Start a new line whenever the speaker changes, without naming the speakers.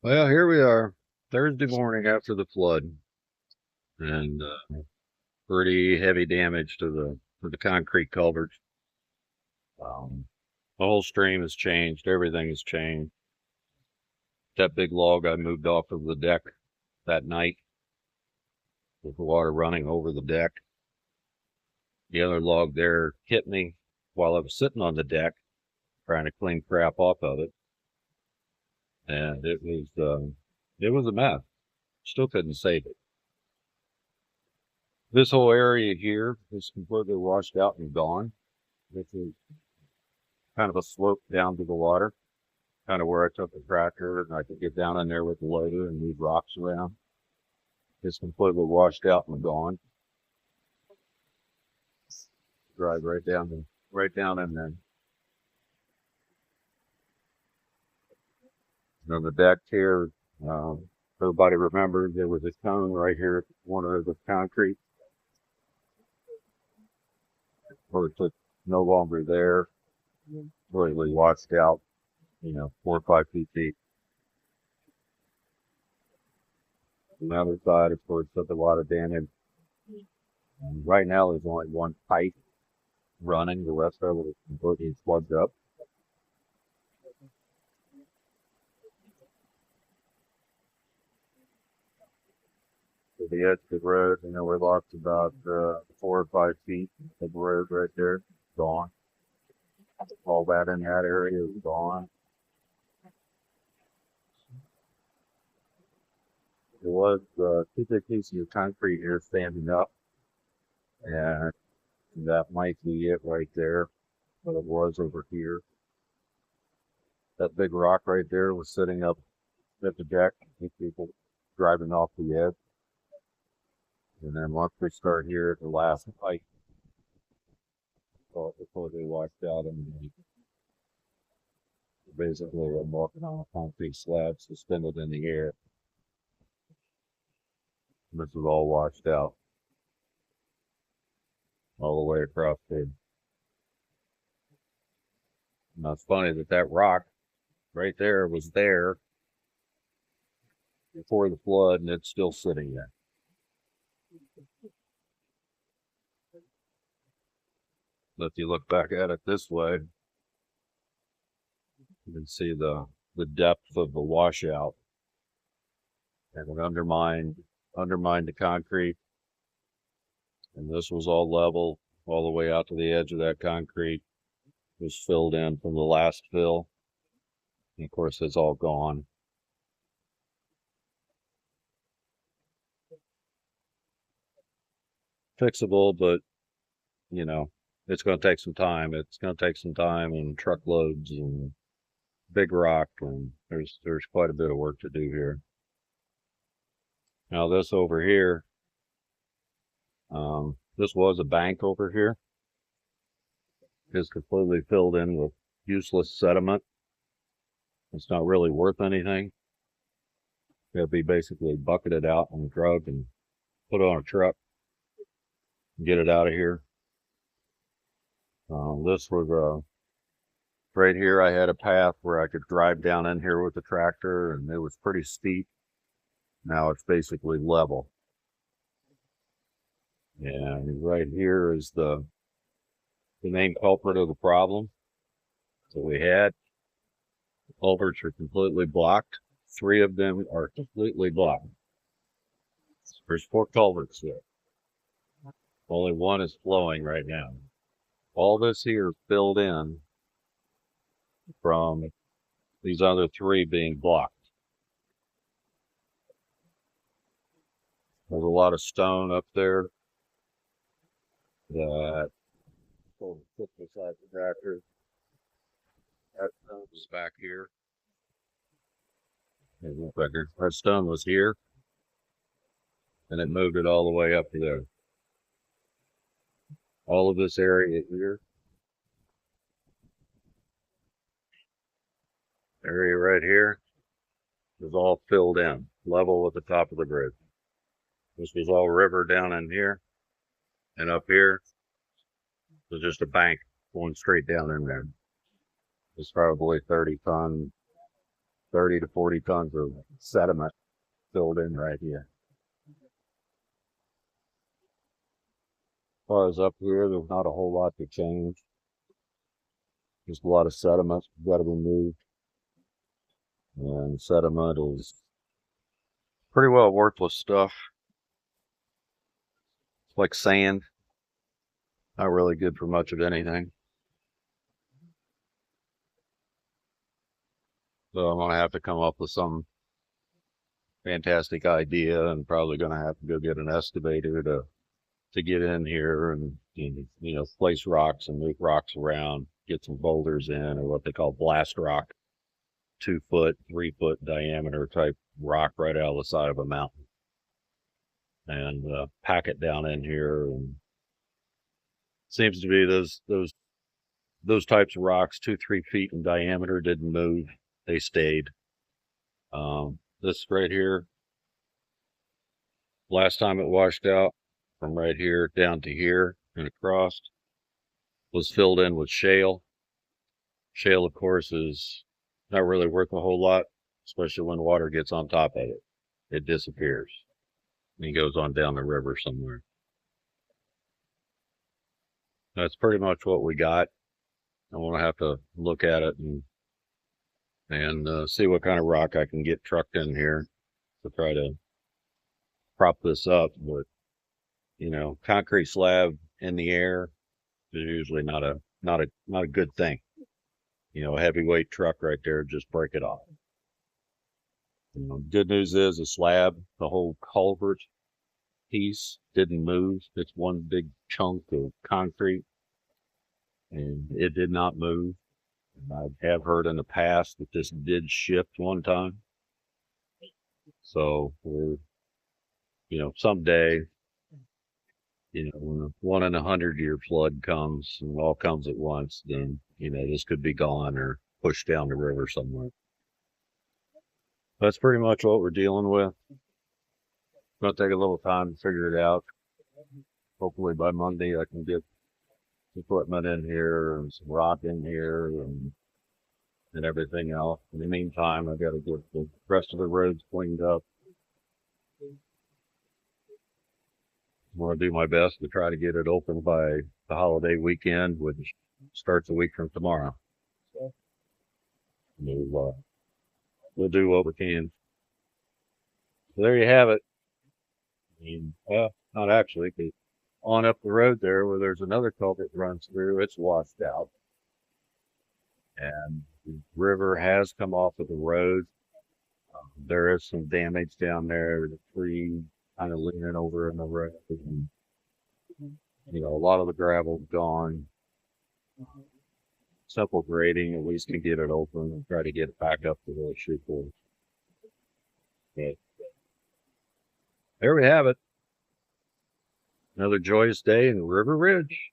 Well, here we are, Thursday morning after the flood, and pretty heavy damage to the concrete culverts. The whole stream has changed. Everything has changed. That big log I moved off of the deck that night with the water running over the deck. The other log there hit me while I was sitting on the deck trying to clean crap off of it, and it was a mess. Still couldn't save it. This whole area here is completely washed out and gone. This is kind of a slope down to the water, kind of where I took the tractor and I could get down in there with the loader and move rocks around. It's completely washed out and gone. Drive right down in there. And on the deck here, everybody remembers there was a cone right here at the corner of the concrete, where it's no longer there, completely washed out, 4 or 5 feet deep. On the other side, of course, took a lot of damage. And right now, there's only one pipe running. The rest of it is completely plugged up. To the edge of the road, we lost about 4 or 5 feet of road right there. Gone. All that in that area is gone. There was two big pieces of concrete here standing up, and that might be it right there. But it was over here. That big rock right there was sitting up at the deck. People driving off the edge. And then once we start here at the last pipe, before they washed out, and basically I'm walking on a concrete slab suspended in the air. And this is all washed out all the way across there. And it's funny that rock right there was there before the flood, and it's still sitting there. But if you look back at it this way, you can see the depth of the washout, and it undermined the concrete. And this was all level all the way out to the edge of that concrete. It was filled in from the last fill. And of course, it's all gone. Fixable, but it's going to take some time. It's going to take some time and truckloads and big rock, and there's quite a bit of work to do here. Now this over here, this was a bank over here. It's completely filled in with useless sediment. It's not really worth anything. It'll be basically bucketed out on a drug and put on a truck and get it out of here. This was right here. I had a path where I could drive down in here with the tractor, and it was pretty steep. Now it's basically level. And right here is the main culprit of the problem. So we had the culverts are completely blocked. 3 of them are completely blocked. There's 4 culverts there. Only 1 is flowing right now. All this here filled in from these other 3 being blocked. There's a lot of stone up there that sits beside the tractor. That stone is back here. That stone was here, and it moved it all the way up to there. All of this area here, area right here, is all filled in, level with the top of the bridge. This was all river down in here, and up here was just a bank going straight down in there. It's probably 30 ton 30 to 40 tons of sediment filled in right here. As far as up here, there's not a whole lot to change. Just a lot of sediment got to be moved. And sediment is pretty well worthless stuff. It's like sand. Not really good for much of anything. So I'm going to have to come up with some fantastic idea, and probably going to have to go get an excavator to get in here and, you know, place rocks and move rocks around, get some boulders in, or what they call blast rock, 2 foot, 3 foot diameter type rock right out of the side of a mountain, and pack it down in here. And seems to be those types of rocks, 2-3 feet in diameter, didn't move. They stayed. This right here, last time it washed out from right here down to here and across, was filled in with shale. Shale, of course, is not really worth a whole lot, especially when water gets on top of it. It disappears and goes on down the river somewhere. That's pretty much what we got. I want to have to look at it and see what kind of rock I can get trucked in here to try to prop this up. But, you know, concrete slab in the air is usually not a good thing. You know, a heavyweight truck right there, just break it off. You know, good news is the slab, the whole culvert piece didn't move. It's one big chunk of concrete, and it did not move. And I have heard in the past that this did shift one time. So we're, you know, someday, you know, when a 1 in 100-year flood comes and it all comes at once, then, you know, this could be gone or pushed down the river somewhere. That's pretty much what we're dealing with. It's going to take a little time to figure it out. Hopefully by Monday I can get equipment in here and some rock in here and everything else. In the meantime, I got to get the rest of the roads cleaned up. I'm going to do my best to try to get it open by the holiday weekend, which starts a week from tomorrow. We'll do what we can. So there you have it. I mean, well, not actually, because on up the road there where there's another culvert runs through, it's washed out. And the river has come off of the road. There is some damage down there. The tree kind of leaning over in the road. And, you know, a lot of the gravel's gone. Simple grading, at least to get it open and try to get it back up to the shoot for. But there we have it. Another joyous day in River Ridge.